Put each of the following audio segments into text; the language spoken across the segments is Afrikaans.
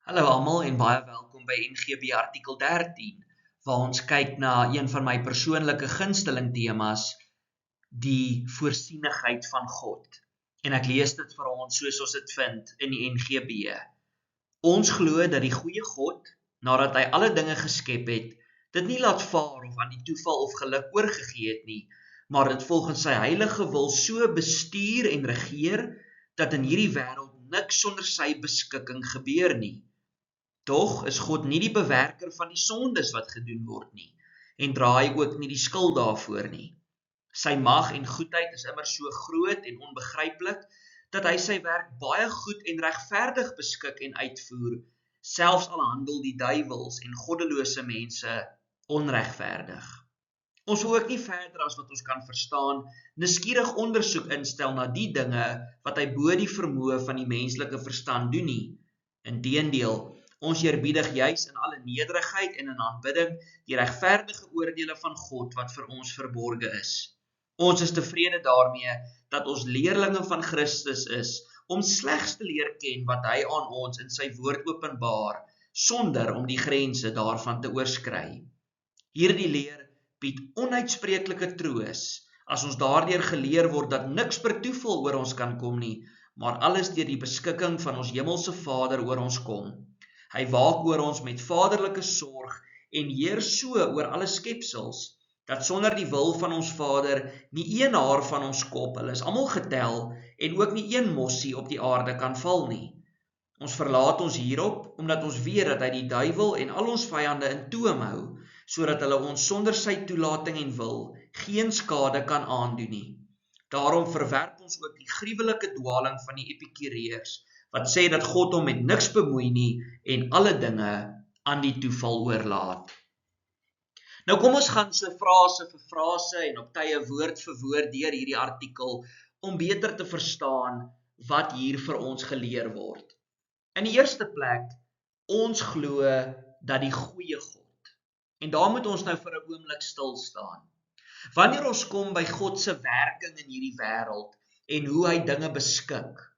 Hallo almal en baie welkom by NGB artikel 13, waar ons kyk na een van my persoonlike gunsteling temas, die voorsienigheid van God. En ek lees dit vir ons soos ons dit vind in die NGB. Ons glo dat die goeie God, nadat hy alle dinge geskep het, dit nie laat vaar of aan die toeval of geluk oorgegee het nie, maar dit volgens sy heilige wil so bestuur en regeer, dat in hierdie wêreld niks sonder sy beskikking gebeur nie. Tog is God nie die bewerker van die sondes wat gedoen word nie, en dra hy ook nie die skuld daarvoor nie. Sy mag en goedheid is immer so groot en onbegryplik, dat hy sy werk baie goed en regverdig beskik en uitvoer, selfs al handel die duiwels en goddelose mense onregverdig. Ons wil ook nie verder as wat ons kan verstaan, nuuskierig ondersoek instel na die dinge wat hy bo die vermoë van die menslike verstand doen nie. Inteendeel, ons eerbiedig juis in alle nederigheid en in aanbidding die regverdige oordeele van God wat vir ons verborge is. Ons is tevrede daarmee dat ons leerlinge van Christus is, om slegs te leer ken wat hy aan ons in sy woord openbaar, sonder om die grense daarvan te oorskry. Hierdie leer bied onuitspreeklike troos, as ons daardeur geleer word dat niks per toeval oor ons kan kom nie, maar alles deur die beskikking van ons hemelse Vader oor ons kom. Hy waak oor ons met vaderlike sorg en heer so oor alle skepsels, dat sonder die wil van ons Vader nie een haar van ons kop, hulle is almal getel, en ook nie een mossie op die aarde kan val nie. Ons verlaat ons hierop, omdat ons weet dat hy die duiwel en al ons vyande in toom hou, sodat hulle ons sonder sy toelating en wil geen skade kan aandoen nie. Daarom verwerp ons ook die gruwelike dwaling van die Epikureërs, wat sê dat God hom met niks bemoei nie en alle dinge aan die toeval oorlaat. Nou kom ons gaan so frase vir frase en op tye woord vir woord deur hierdie artikel, om beter te verstaan wat hier vir ons geleer word. In die eerste plek, ons glo dat die goeie God, en daar moet ons nou vir 'n oomblik stil staan. Wanneer ons kom by God se werking in hierdie wêreld en hoe hy dinge beskik,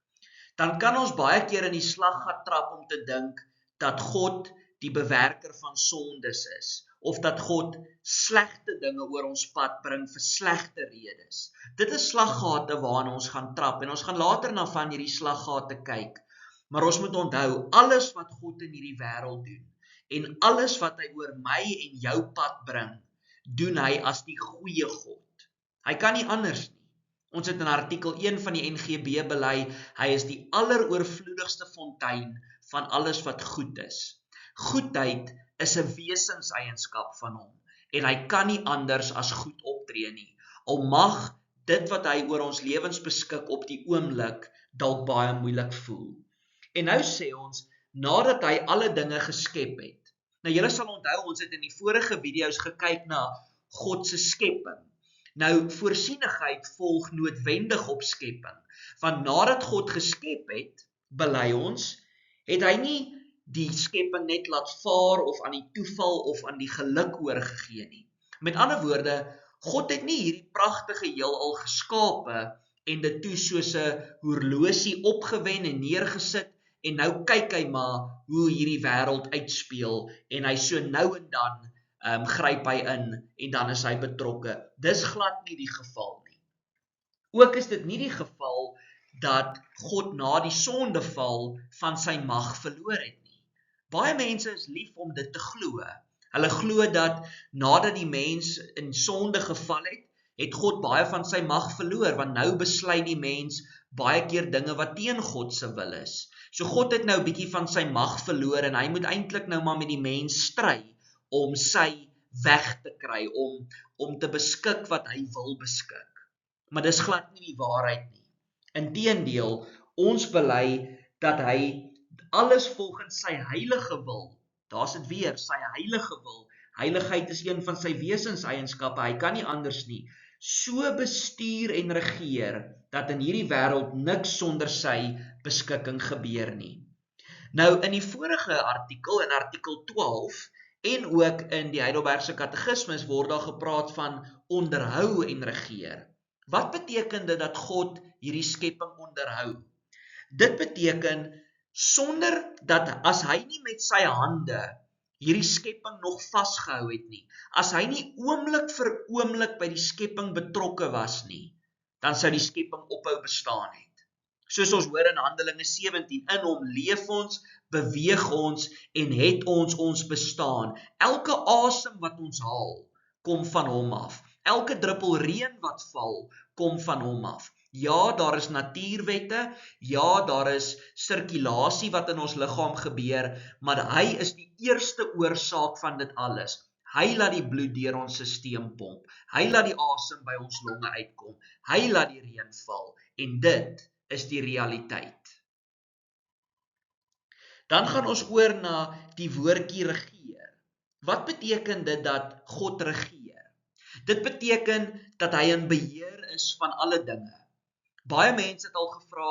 dan kan ons baie keer in die slaggat trap om te dink dat God die bewerker van sondes is, of dat God slegte dinge oor ons pad bring vir slegte redes. Dit is slaggate waarin ons gaan trap, en ons gaan later na van hierdie slaggate kyk. Maar ons moet onthou, alles wat God in hierdie wêreld doen, en alles wat hy oor my en jou pad bring, doen hy as die goeie God. Hy kan nie anders nie. Ons het in artikel 1 van die NGB bely, hy is die alleroorvloedigste fontein van alles wat goed is. Goedheid is 'n wesenseienskap van hom, en hy kan nie anders as goed optree nie. Al mag dit wat hy oor ons lewens beskik op die oomblik dalk baie moeilik voel. En nou sê ons, nadat hy alle dinge geskep het. Nou julle sal onthou, ons het in die vorige video's gekyk na God se skepping. Nou, voorsienigheid volg noodwendig op skepping, want nadat God geskep het, bely ons, het hy nie die skepping net laat vaar of aan die toeval of aan die geluk oorgegee nie. Met ander woorde, God het nie hierdie pragtige heelal geskape en dit toe soos 'n horlosie opgewen en neergesit, en nou kyk hy maar hoe hierdie wêreld uitspeel, en hy so nou en dan gryp hy in, en dan is hy betrokke. Dis glad nie die geval nie. Ook is dit nie die geval dat God na die sondeval van sy mag verloor het nie. Baie mense is lief om dit te glo. Hulle glo dat nadat die mens in sonde geval het, het God baie van sy mag verloor, want nou besluit die mens baie keer dinge wat teen God se wil is. So God het nou 'n bietjie van sy mag verloor, en hy moet eintlik nou maar met die mens stry om sy weg te kry, om te beskik wat hy wil beskik. Maar dis glad nie die waarheid nie. Inteendeel, ons bely dat hy alles volgens sy heilige wil, daar's dit weer, sy heilige wil, heiligheid is een van sy wesenseienskappe, hy kan nie anders nie, so bestuur en regeer, dat in hierdie wêreld niks sonder sy beskikking gebeur nie. Nou, in die vorige artikel, in artikel 12, en ook in die Heidelbergse Katekismes word daar gepraat van onderhou en regeer. Wat beteken dit dat God hierdie skepping onderhou? Dit beteken sonder dat as hy nie met sy hande hierdie skepping nog vasgehou het nie, as hy nie oomblik vir oomblik by die skepping betrokke was nie, dan sou die skepping ophou bestaan het. Soos ons hoor in Handelinge 17, in hom leef ons, beweeg ons en het ons bestaan. Elke asem wat ons haal, kom van hom af. Elke druppel reën wat val, kom van hom af. Ja, daar is natuurwette, ja, daar is sirkulasie wat in ons liggaam gebeur, maar hy is die eerste oorsaak van dit alles. Hy laat die bloed deur ons stelsel pomp, hy laat die asem by ons longe uitkom, hy laat die reën val, en dit is die realiteit. Dan gaan ons oor na die woordjie regeer. Wat beteken dit dat God regeer? Dit beteken dat hy in beheer is van alle dinge. Baie mense het al gevra,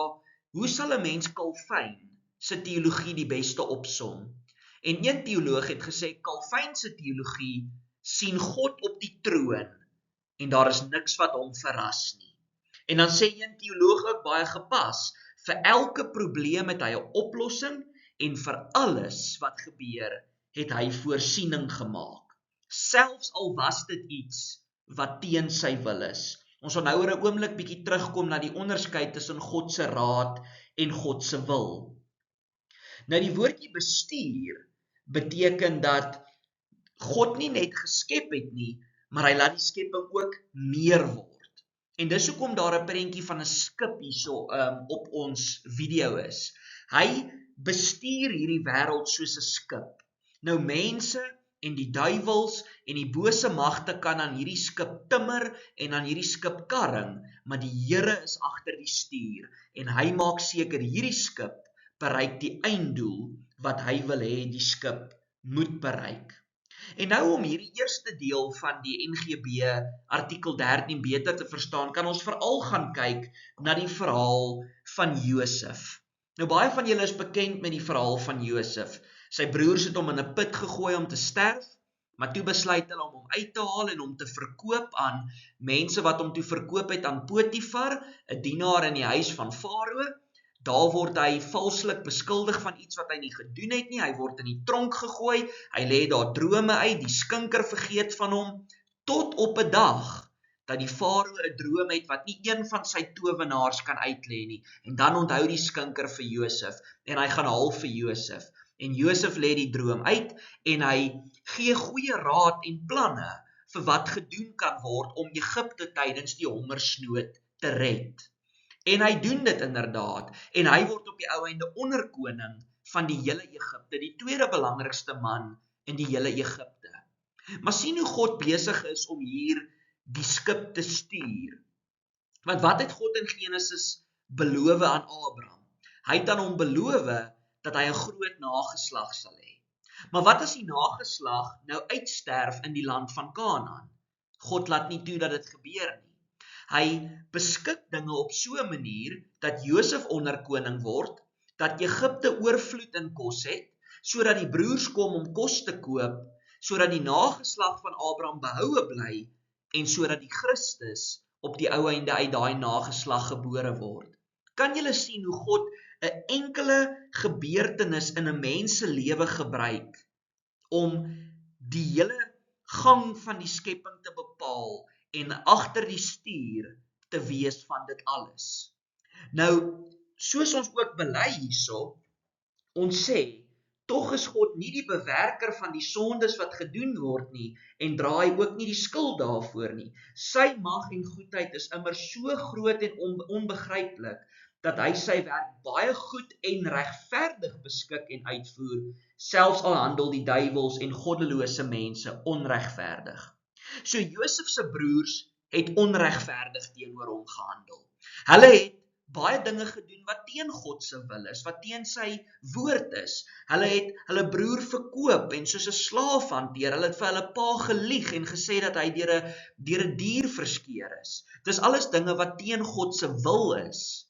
hoe sal 'n mens Calvin se teologie die beste opsom? En een teoloog het gesê, Calvin se teologie sien God op die troon, en daar is niks wat hom verras nie. En dan sê een teoloog ook baie gepas, vir elke probleem het hy 'n oplossing, en vir alles wat gebeur, het hy voorsiening gemaak. Selfs al was dit iets wat teen sy wil is. Ons gaan nou oor 'n oomblik bietjie terugkom na die onderskeid tussen God se raad en God se wil. Nou die woordjie bestuur beteken dat God nie net geskep het nie, maar hy laat die skepping ook meer word. En dis hoekom daar 'n prentjie van 'n skip hierso op ons video is. Hy bestuur hierdie wêreld soos 'n skip. Nou mense en die duiwels en die bose magte kan aan hierdie skip timmer en aan hierdie skip karring, maar die Here is agter die stuur en hy maak seker hierdie skip bereik die einddoel wat hy wil hê die skip moet bereik. En nou om hierdie eerste deel van die NGB artikel 13 beter te verstaan, kan ons veral gaan kyk na die verhaal van Josef. Nou baie van julle is bekend met die verhaal van Josef. Sy broers het hom in 'n put gegooi om te sterf, maar toe besluit hulle om hom uit te haal en hom te verkoop aan mense wat hom toe verkoop het aan Potifar, 'n dienaar in die huis van Farao. Daar word hy valslik beskuldig van iets wat hy nie gedoen het nie, hy word in die tronk gegooi, hy lê daar drome uit, die skinker vergeet van hom, tot op 'n dag dat die Farao 'n droom het wat nie een van sy towenaars kan uitlê nie, en dan onthou die skinker vir Josef, en hy gaan haal vir Josef, en Josef lê die droom uit, en hy gee goeie raad en planne vir wat gedoen kan word om Egipte tydens die hongersnood te red. En hy doen dit inderdaad, en hy word op die ou einde onderkoning van die hele Egipte, die tweede belangrikste man in die hele Egipte. Maar sien hoe God besig is om hier die skip te stuur. Want wat het God in Genesis beloof aan Abraham? Hy het aan hom beloof dat hy 'n groot nageslag sal hê. Maar wat as die nageslag nou uitsterf in die land van Kanaan? God laat nie toe dat dit gebeur nie. Hy beskik dinge op so 'n manier dat Josef onderkoning word, dat Egipte oorvloed in kos het, sodat die broers kom om kos te koop, sodat die nageslag van Abraham behoue bly, en sodat die Christus op die ou einde uit daai nageslag gebore word. Kan julle sien hoe God 'n enkele gebeurtenis in 'n mens se lewe gebruik om die hele gang van die skepping te bepaal en agter die stuur te wees van dit alles? Nou, soos ons ook bely hierso, ons sê, tog is God nie die bewerker van die sondes wat gedoen word nie, en dra hy ook nie die skuld daarvoor nie. Sy mag en goedheid is immer so groot en onbegryplik, dat hy sy werk baie goed en regverdig beskik en uitvoer, selfs al handel die duiwels en goddelose mense onregverdig. So Josef se broers het onregverdig teenoor hom gehandel. Hulle het baie dinge gedoen wat teen God se wil is, wat teen sy woord is. Hulle het hulle broer verkoop en soos 'n slaaf hanteer. Hulle het vir hulle pa gelieg en gesê dat hy deur 'n dier verskeer is. Dis alles dinge wat teen God se wil is.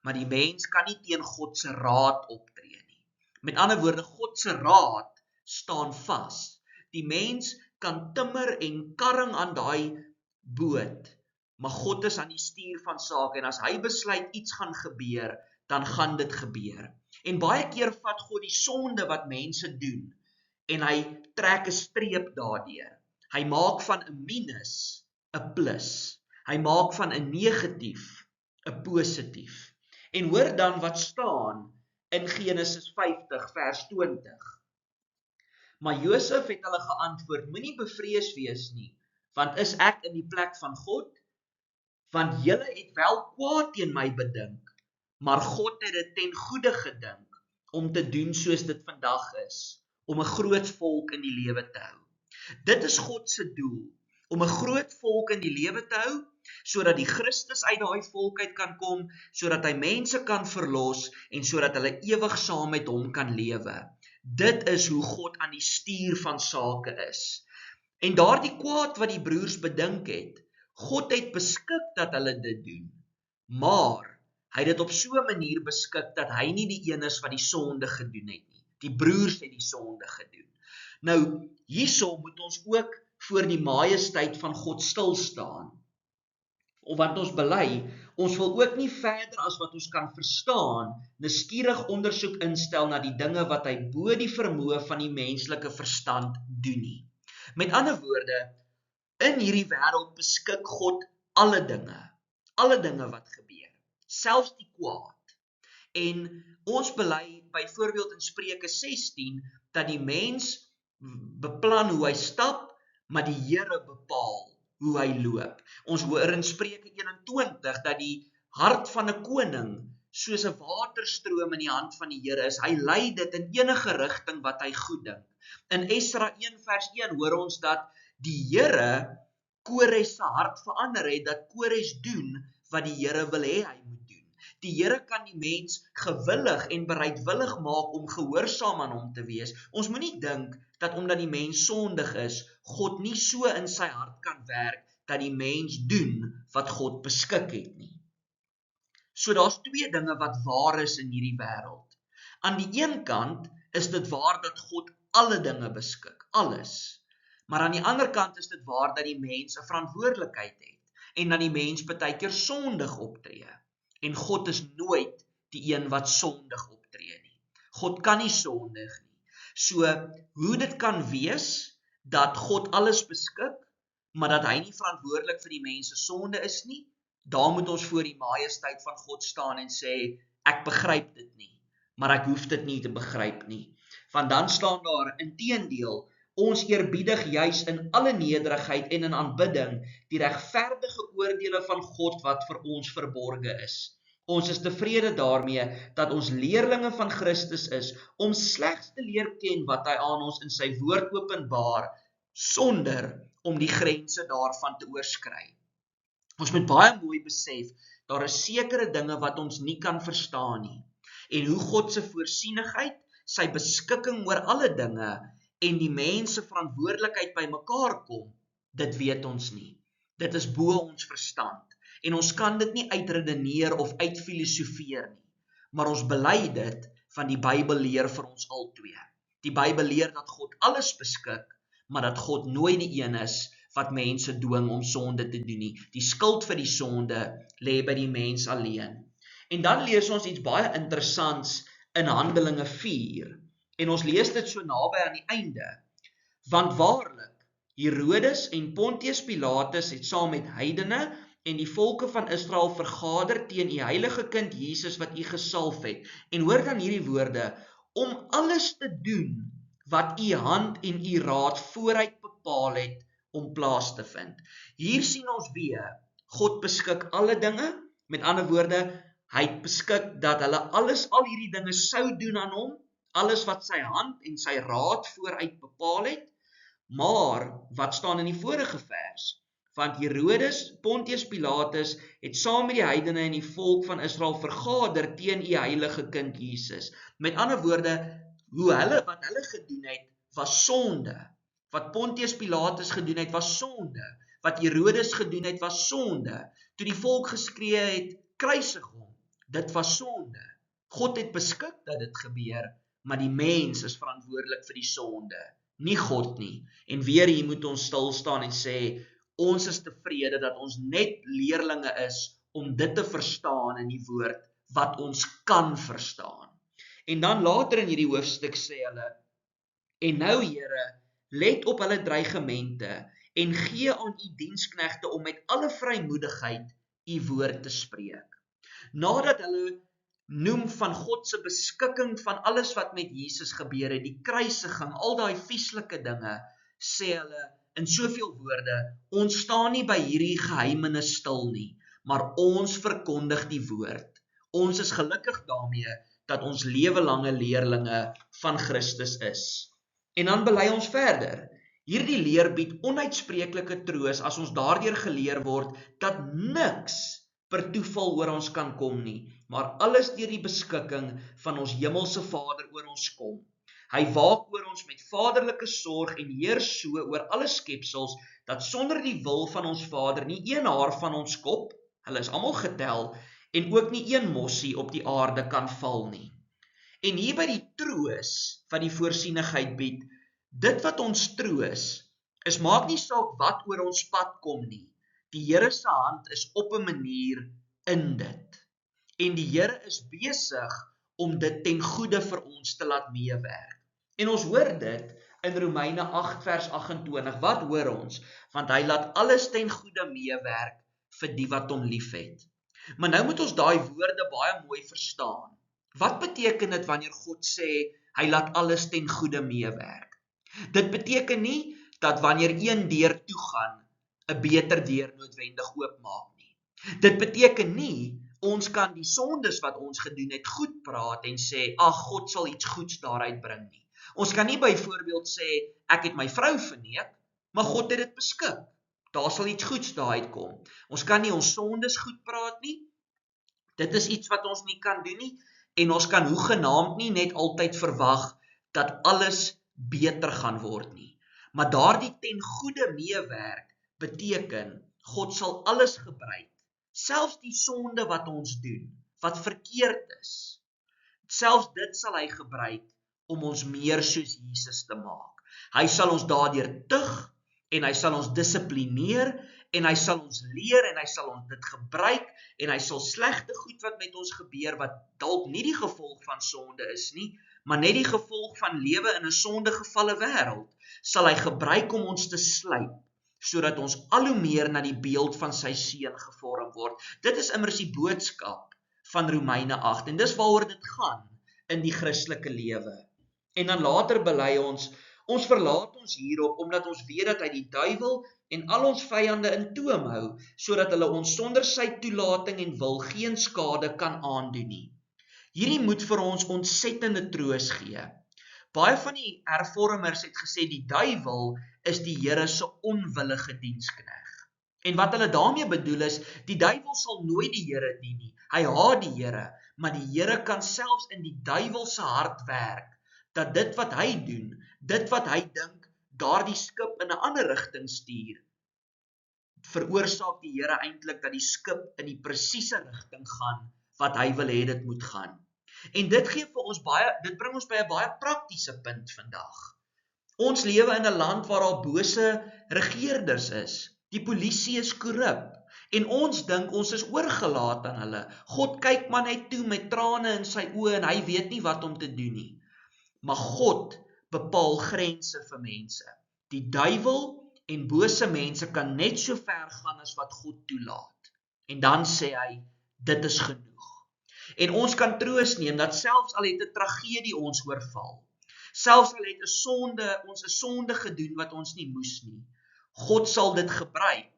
Maar die mens kan nie teen God se raad optree nie. Met ander woorde, God se raad staan vas. Die mens kan timmer en karring aan daai boot, maar God is aan die stuur van sake, en as hy besluit iets gaan gebeur, dan gaan dit gebeur. En baie keer vat God die sonde wat mense doen, en hy trek 'n streep daardeur. Hy maak van 'n minus 'n plus. Hy maak van 'n negatief 'n positief. En hoor dan wat staan in Genesis 50 vers 20. Maar Josef het hulle geantwoord, moenie bevrees wees nie, want is ek in die plek van God? Want julle het wel kwaad teen my bedink, maar God het dit ten goeie gedink, om te doen soos dit vandag is, om 'n groot volk in die lewe te hou. Dit is God se doel, om 'n groot volk in die lewe te hou, sodat die Christus uit daai volk uit kan kom, sodat hy mense kan verlos, en sodat hulle ewig saam met hom kan lewe. Dit is hoe God aan die stuur van sake is. En daardie kwaad wat die broers bedink het, God het beskik dat hulle dit doen, maar hy het dit op so 'n manier beskik dat hy nie die een is wat die sonde gedoen het nie. Die broers het die sonde gedoen. Nou, hierso moet ons ook voor die majesteit van God stil staan. Of wat ons bely, ons wil ook nie verder as wat ons kan verstaan, nuuskierig ondersoek instel na die dinge wat hy bo die vermoë van die menslike verstand doen nie. Met ander woorde, in hierdie wêreld beskik God alle dinge wat gebeur, selfs die kwaad. En ons bely byvoorbeeld in Spreuke 16 dat die mens beplan hoe hy stap, maar die Here bepaal hoe hy loop. Ons hoor in Spreuke 21 dat die hart van 'n koning soos 'n waterstroom in die hand van die Here is. Hy lei dit in enige rigting wat hy goed dink. In Esra 1 vers 1 hoor ons dat die Here Kores se hart verander het, dat Kores doen wat die Here wil hê hy moet doen. Die Here kan die mens gewillig en bereidwillig maak om gehoorsaam aan hom te wees. Ons moenie dink dat omdat die mens sondig is, God nie so in sy hart kan werk dat die mens doen wat God beskik het nie. So daar's twee dinge wat waar is in hierdie wêreld. Aan die een kant is dit waar dat God alle dinge beskik, alles. Maar aan die ander kant is dit waar dat die mens 'n verantwoordelikheid het en dat die mens baie keer sondig optree. En God is nooit die een wat sondig optree nie. God kan nie sondig nie. So, hoe dit kan wees dat God alles beskik, maar dat hy nie verantwoordelik vir die mens se sonde is nie, daar moet ons voor die majesteit van God staan en sê, ek begryp dit nie, maar ek hoef dit nie te begryp nie. Want dan staan daar, inteendeel, ons eerbiedig juis in alle nederigheid en in aanbidding die regverdige oordeele van God wat vir ons verborge is. Ons is tevrede daarmee dat ons leerlinge van Christus is, om slegs te leer ken wat hy aan ons in sy woord openbaar, sonder om die grense daarvan te oorskry. Ons moet baie mooi besef, daar is sekere dinge wat ons nie kan verstaan nie. En hoe God se voorsienigheid, sy beskikking oor alle dinge, en die mens se verantwoordelikheid bymekaar kom, dit weet ons nie. Dit is bo ons verstand. En ons kan dit nie uitredeneer of uitfilosofeer nie. Maar ons bely dit van die Bybel leer vir ons altwee. Die Bybel leer dat God alles beskik, maar dat God nooit die een is wat mense dwing om sonde te doen nie. Die skuld vir die sonde lê by die mens alleen. En dan lees ons iets baie interessants in Handelinge 4. En ons lees dit so naby aan die einde. Want waarlik, Herodes en Pontius Pilatus het saam met heidene en die volke van Israel vergader teen die heilige kind Jesus wat u gesalf het. En hoor dan hierdie woorde, om alles te doen wat u hand en u raad vooruit bepaal het om plaas te vind. Hier sien ons weer, God beskik alle dinge, met ander woorde, hy het beskik dat hulle al hierdie dinge sou doen aan hom, alles wat sy hand en sy raad vooruit bepaal het, maar wat staan in die vorige vers? Want Herodes, Pontius Pilatus, het saam met die heidene en die volk van Israel vergader teen u heilige kind Jesus. Met ander woorde, wat hulle gedoen het, was sonde. Wat Pontius Pilatus gedoen het, was sonde. Wat Herodes gedoen het, was sonde. Toe die volk geskree het, kruisig hom, dit was sonde. God het beskik dat dit gebeur, maar die mens is verantwoordelik vir die sonde, nie God nie. En weer hier moet ons stil staan en sê, ons is tevrede dat ons net leerlinge is om dit te verstaan in die woord wat ons kan verstaan. En dan later in hierdie hoofstuk sê hulle, en nou Here, let op hulle dreigemente en gee aan u diensknegte om met alle vrymoedigheid u woord te spreek. Nadat hulle noem van God se beskikking van alles wat met Jesus gebeur het, die kruisiging, al daai vieslike dinge, sê hulle in soveel woorde, ons staan nie by hierdie geheimenis stil nie, maar ons verkondig die woord. Ons is gelukkig daarmee dat ons lewelange leerlinge van Christus is. En dan bely ons verder. Hierdie leer bied onuitspreeklike troos as ons daardeur geleer word dat niks per toeval oor ons kan kom nie, maar alles deur die beskikking van ons hemelse Vader oor ons kom. Hy waak oor ons met vaderlike sorg en heers so oor alle skepsels, dat sonder die wil van ons Vader nie een haar van ons kop, hulle is almal getel, en ook nie een mossie op die aarde kan val nie. En hier by die troos wat die voorsienigheid bied, dit wat ons troos, is maak nie saak wat oor ons pad kom nie. Die Here se hand is op 'n manier in dit. En die Here is besig om dit ten goeie vir ons te laat meewerk. En ons hoor dit in Romeine 8 vers 28. Wat hoor ons? Want hy laat alles ten goeie meewerk vir die wat hom liefhet. Maar nou moet ons daai woorde baie mooi verstaan. Wat beteken dit wanneer God sê, hy laat alles ten goeie meewerk? Dit beteken nie dat wanneer een deur toegaan, 'n beter deur noodwendig oopmaak nie. Dit beteken nie, ons kan die sondes wat ons gedoen het goed praat en sê, ag, God sal iets goeds daaruit bring nie. Ons kan nie byvoorbeeld sê, ek het my vrou verneek, maar God het dit beskik. Daar sal iets goeds daaruit kom. Ons kan nie ons sondes goed praat nie. Dit is iets wat ons nie kan doen nie. En ons kan hoegenaamd nie net altyd verwag dat alles beter gaan word nie. Maar daardie ten goeie meewerk beteken, God sal alles gebruik, selfs die sonde wat ons doen, wat verkeerd is. Selfs dit sal hy gebruik om ons meer soos Jesus te maak. Hy sal ons daardeur tug, en hy sal ons dissiplineer, en hy sal ons leer, en hy sal ons dit gebruik, en hy sal slegte goed wat met ons gebeur, wat dalk nie die gevolg van sonde is nie, maar net die gevolg van lewe in 'n sondegevalle wêreld, sal hy gebruik om ons te slyp, sodat ons al hoe meer na die beeld van sy seun gevorm word. Dit is immers die boodskap van Romeine 8, en dis waaroor dit gaan in die Christelike lewe. En dan later bely ons verlaat ons hierop, omdat ons weet dat hy die duiwel en al ons vyande in toom hou, sodat hulle ons sonder sy toelating en wil geen skade kan aandoen nie. Hierdie moet vir ons ontsettende troos gee. Baie van die hervormers het gesê, die duiwel is die Here se onwillige dienskneg. En wat hulle daarmee bedoel is, die duiwel sal nooit die Here dien nie. Hy haat die Here, maar die Here kan selfs in die duiwel se hart werk, dat dit wat hy doen, dit wat hy dink, daardie skip in 'n ander rigting stuur, veroorsaak die Here eintlik dat die skip in die presiese rigting gaan, wat hy wil hê dit moet gaan. En dit bring ons by 'n baie praktiese punt vandag. Ons lewe in 'n land waar daar bose regerders is. Die polisie is korrup. En ons dink ons is oorgelaat aan hulle. God kyk maar net toe met trane in sy oë en hy weet nie wat om te doen nie. Maar God bepaal grense vir mense. Die duiwel en bose mense kan net so ver gaan as wat God toelaat. En dan sê hy, dit is genoeg. En ons kan troos neem dat selfs al het 'n tragedie ons oorval, selfs al het ons 'n sonde gedoen wat ons nie moes nie, God sal dit gebruik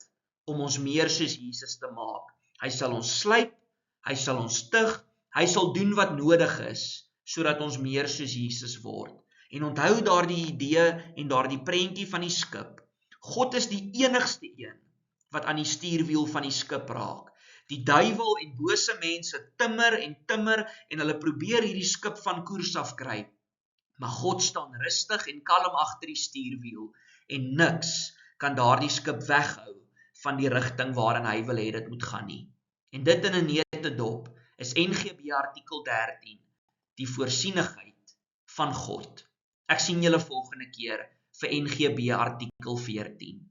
om ons meer soos Jesus te maak. Hy sal ons slyp, hy sal ons tug, hy sal doen wat nodig is, sodat ons meer soos Jesus word. En onthou daardie idee en daardie prentjie van die skip. God is die enigste een wat aan die stuurwiel van die skip raak. Die duiwel en bose mense timmer en hulle probeer hierdie skip van koers af kry. Maar God staan rustig en kalm agter die stuurwiel en niks kan daardie skip weghou van die rigting waarin hy wil hê dit moet gaan nie. En dit in 'n neutedop is NGB artikel 13, die voorsienigheid van God. Ek sien julle volgende keer vir NGB artikel 14.